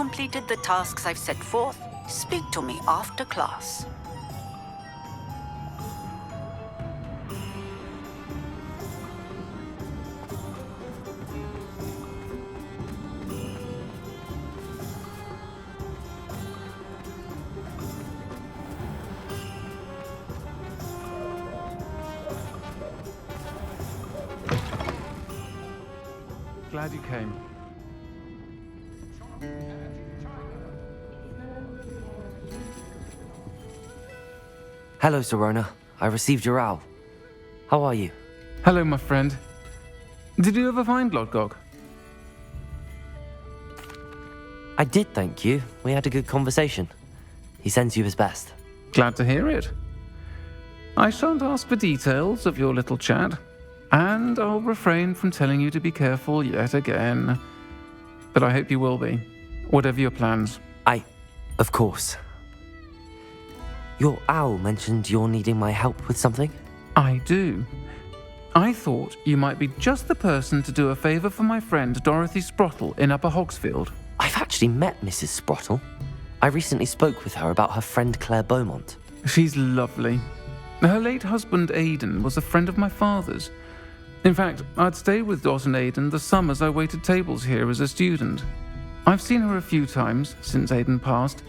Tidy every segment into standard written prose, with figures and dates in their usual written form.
completed the tasks I've set forth, speak to me after class. Glad you came. Hello, Sirona. I received your owl. How are you? Hello, my friend. Did you ever find Lodgok? I did, thank you. We had a good conversation. He sends you his best. Glad to hear it. I shan't ask for details of your little chat, and I'll refrain from telling you to be careful yet again. But I hope you will be, whatever your plans. Of course. Your owl mentioned you're needing my help with something? I do. I thought you might be just the person to do a favour for my friend Dorothy Sprottle in Upper Hogsfield. I've actually met Mrs. Sprottle. I recently spoke with her about her friend Claire Beaumont. She's lovely. Her late husband Aidan was a friend of my father's. In fact, I'd stay with Dot and Aidan the summers I waited tables here as a student. I've seen her a few times since Aidan passed,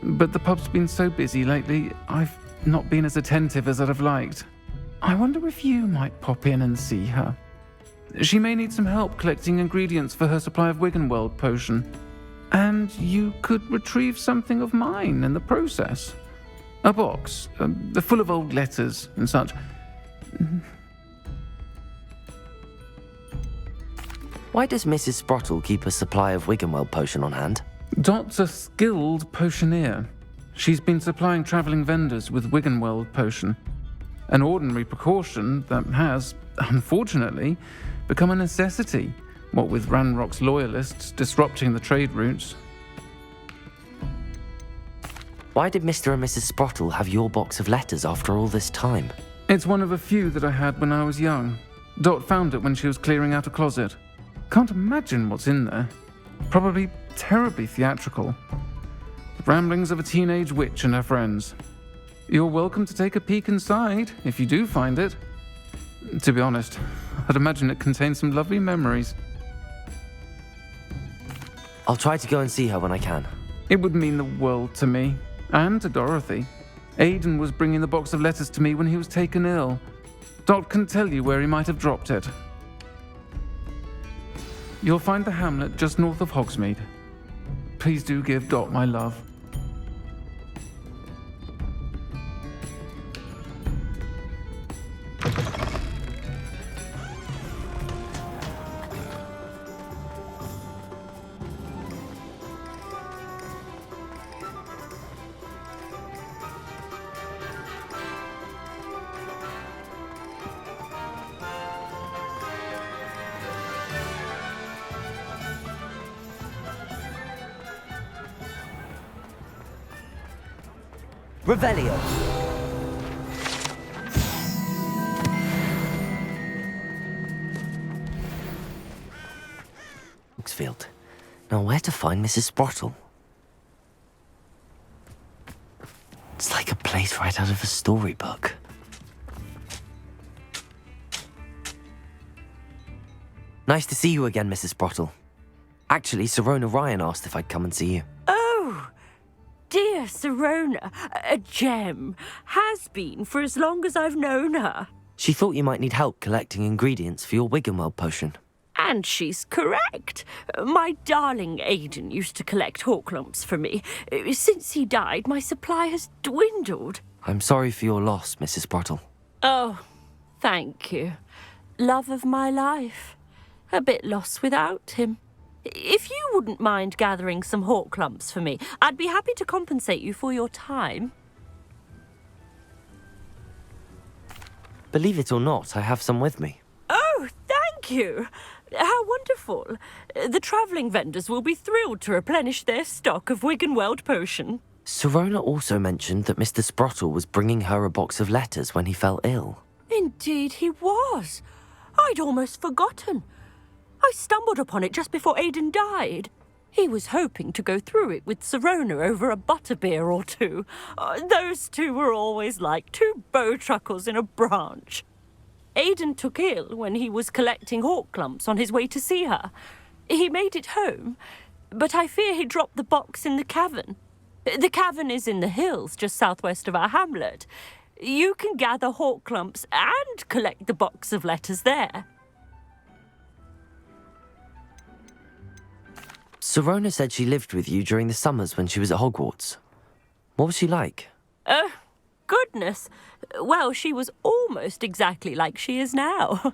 but the pub's been so busy lately, I've not been as attentive as I'd have liked. I wonder if you might pop in and see her. She may need some help collecting ingredients for her supply of Wiggenweld potion, and you could retrieve something of mine in the process. A box, full of old letters and such. Why does Mrs. Sprottle keep a supply of Wiggenweld potion on hand? Dot's a skilled potioneer. She's been supplying travelling vendors with Wiggenweld potion, an ordinary precaution that has, unfortunately, become a necessity, what with Ranrock's loyalists disrupting the trade routes. Why did Mr. and Mrs. Sprottle have your box of letters after all this time? It's one of a few that I had when I was young. Dot found it when she was clearing out a closet. Can't imagine what's in there. Probably terribly theatrical. The ramblings of a teenage witch and her friends. You're welcome to take a peek inside, if you do find it. To be honest, I'd imagine it contains some lovely memories. I'll try to go and see her when I can. It would mean the world to me, and to Dorothy. Aidan was bringing the box of letters to me when he was taken ill. Dot can tell you where he might have dropped it. You'll find the hamlet just north of Hogsmeade. Please do give Dot my love. Revelio. Hogsfield. Now where to find Mrs. Sprottle? It's like a place right out of a storybook. Nice to see you again, Mrs. Sprottle. Actually, Sirona Ryan asked if I'd come and see you. Oh, dear Sirona, a gem. Has been for as long as I've known her. She thought you might need help collecting ingredients for your Wiggenweld potion. And she's correct. My darling Aidan used to collect hawklumps for me. Since he died, my supply has dwindled. I'm sorry for your loss, Mrs. Sprottle. Oh, thank you. Love of my life. A bit lost without him. If you wouldn't mind gathering some hawklumps for me, I'd be happy to compensate you for your time. Believe it or not, I have some with me. Oh, thank you. How wonderful. The travelling vendors will be thrilled to replenish their stock of Wiggenweld potion. Sirona also mentioned that Mr. Sprottle was bringing her a box of letters when he fell ill. Indeed he was. I'd almost forgotten. I stumbled upon it just before Aidan died. He was hoping to go through it with Sirona over a butterbeer or two. Those two were always like two bowtruckles in a branch. Aidan took ill when he was collecting hawk clumps on his way to see her. He made it home, but I fear he dropped the box in the cavern. The cavern is in the hills just southwest of our hamlet. You can gather hawk clumps and collect the box of letters there. Sirona said she lived with you during the summers when she was at Hogwarts. What was she like? Oh, goodness. Well, she was almost exactly like she is now.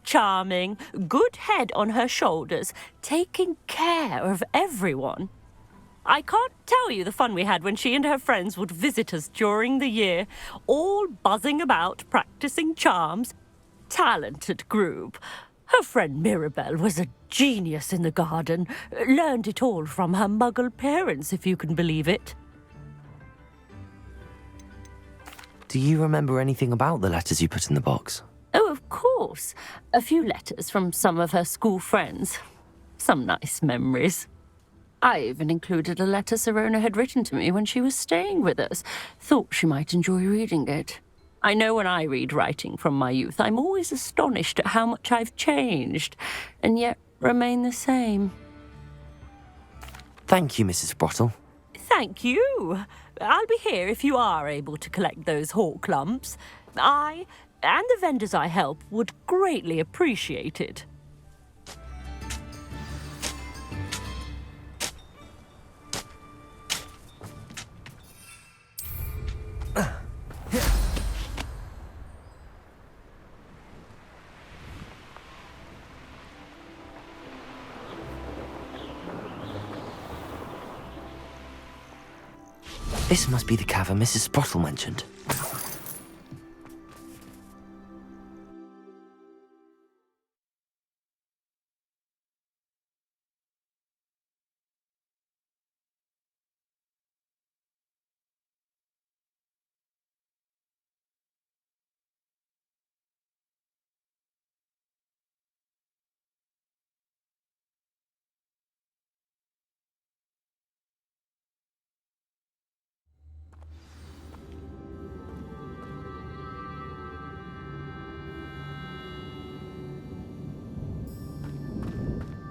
Charming, good head on her shoulders, taking care of everyone. I can't tell you the fun we had when she and her friends would visit us during the year, all buzzing about, practicing charms. Talented group. Her friend Mirabelle was a genius in the garden. Learned it all from her muggle parents, if you can believe it. Do you remember anything about the letters you put in the box? Oh, of course. A few letters from some of her school friends. Some nice memories. I even included a letter Sirona had written to me when she was staying with us. Thought she might enjoy reading it. I know when I read writing from my youth, I'm always astonished at how much I've changed, and yet remain the same. Thank you, Mrs. Sprottle. Thank you. I'll be here if you are able to collect those hawk lumps. I, and the vendors I help, would greatly appreciate it. This must be the cavern Mrs. Sprottle mentioned.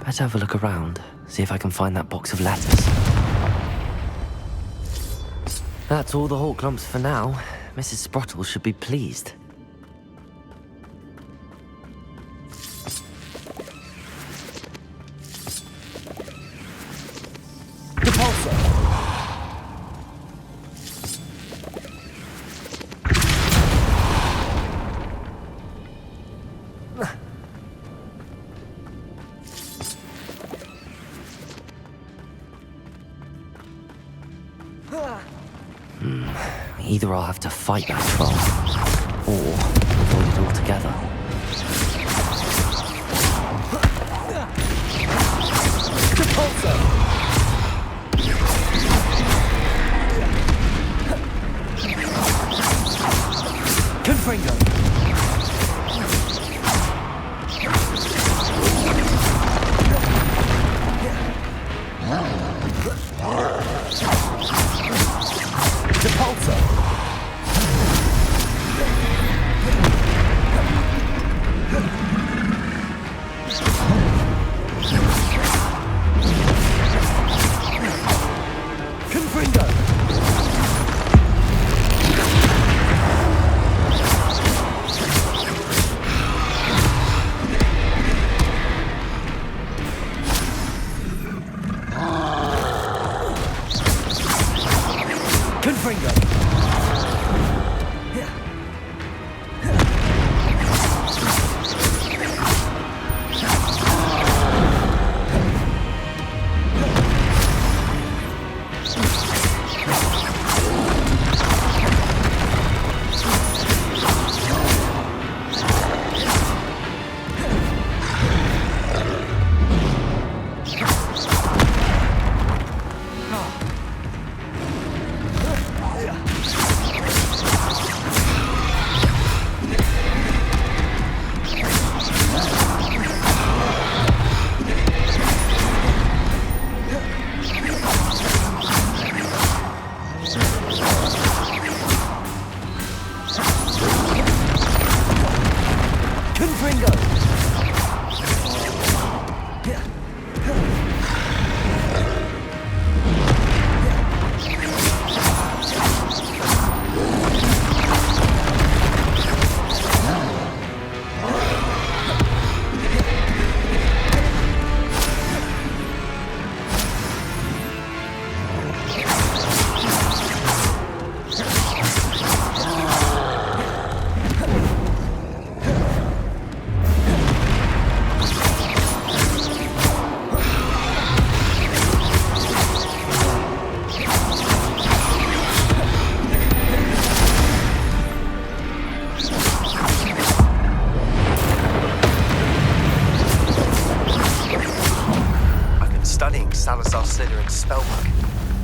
Better have a look around, see if I can find that box of letters. That's all the hawk lumps for now. Mrs. Sprottle should be pleased. Either I'll have to fight that troll, or avoid it altogether. Confringo!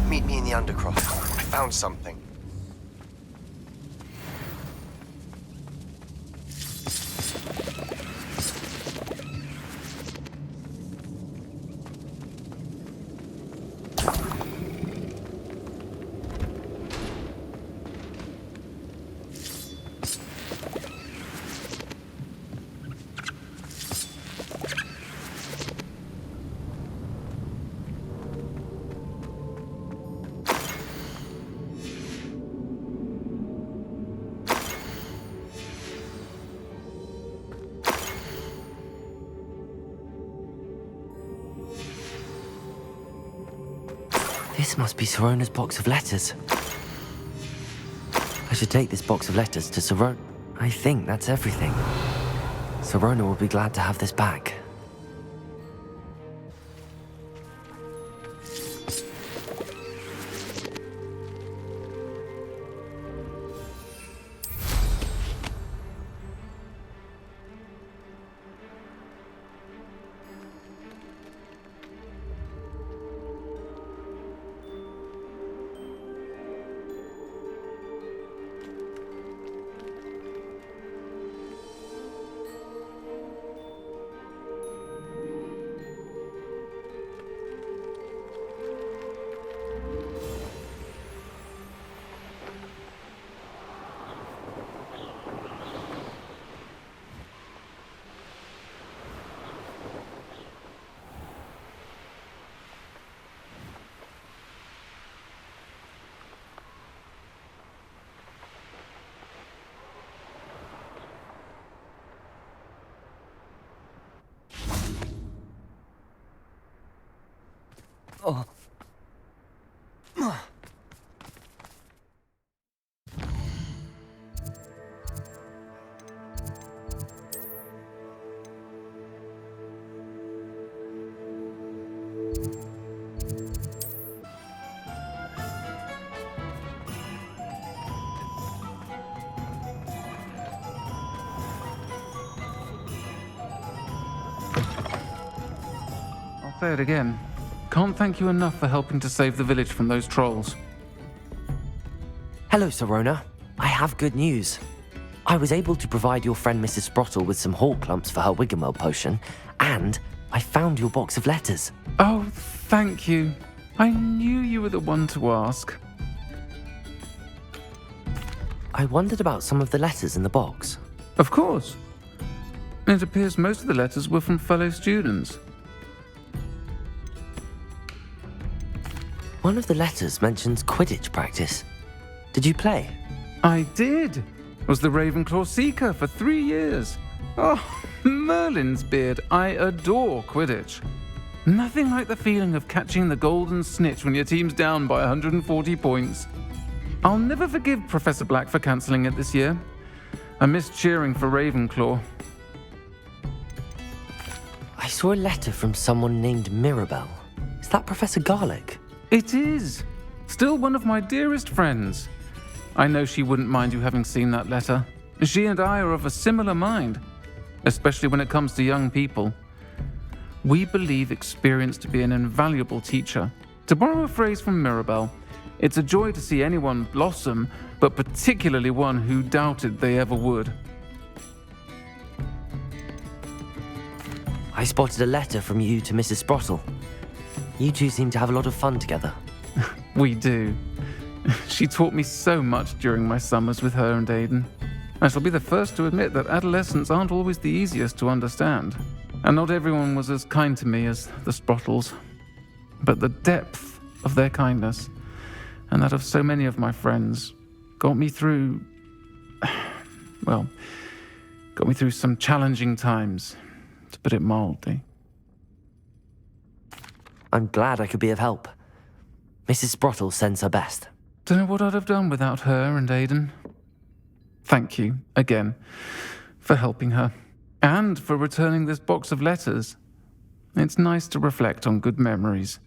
Meet me in the Undercroft. I found something. This must be Sirona's box of letters. I should take this box of letters to Sirona. I think that's everything. Sirona will be glad to have this back. Oh. I'll say it again. Can't thank you enough for helping to save the village from those trolls. Hello, Sirona. I have good news. I was able to provide your friend Mrs. Sprottle with some hawk clumps for her Wiggenweld potion, and I found your box of letters. Oh, thank you. I knew you were the one to ask. I wondered about some of the letters in the box. Of course. It appears most of the letters were from fellow students. One of the letters mentions Quidditch practice. Did you play? I did. Was the Ravenclaw Seeker for 3 years. Oh, Merlin's beard. I adore Quidditch. Nothing like the feeling of catching the golden snitch when your team's down by 140 points. I'll never forgive Professor Black for cancelling it this year. I missed cheering for Ravenclaw. I saw a letter from someone named Mirabelle. Is that Professor Garlick? It is. Still one of my dearest friends. I know she wouldn't mind you having seen that letter. She and I are of a similar mind, especially when it comes to young people. We believe experience to be an invaluable teacher. To borrow a phrase from Mirabelle, it's a joy to see anyone blossom, but particularly one who doubted they ever would. I spotted a letter from you to Mrs. Sprottle. You two seem to have a lot of fun together. We do. She taught me so much during my summers with her and Aidan. I shall be the first to admit that adolescents aren't always the easiest to understand, and not everyone was as kind to me as the Sprottles. But the depth of their kindness, and that of so many of my friends, got me through some challenging times, to put it mildly. I'm glad I could be of help. Mrs. Sprottle sends her best. Don't know what I'd have done without her and Aidan. Thank you, again, for helping her, and for returning this box of letters. It's nice to reflect on good memories.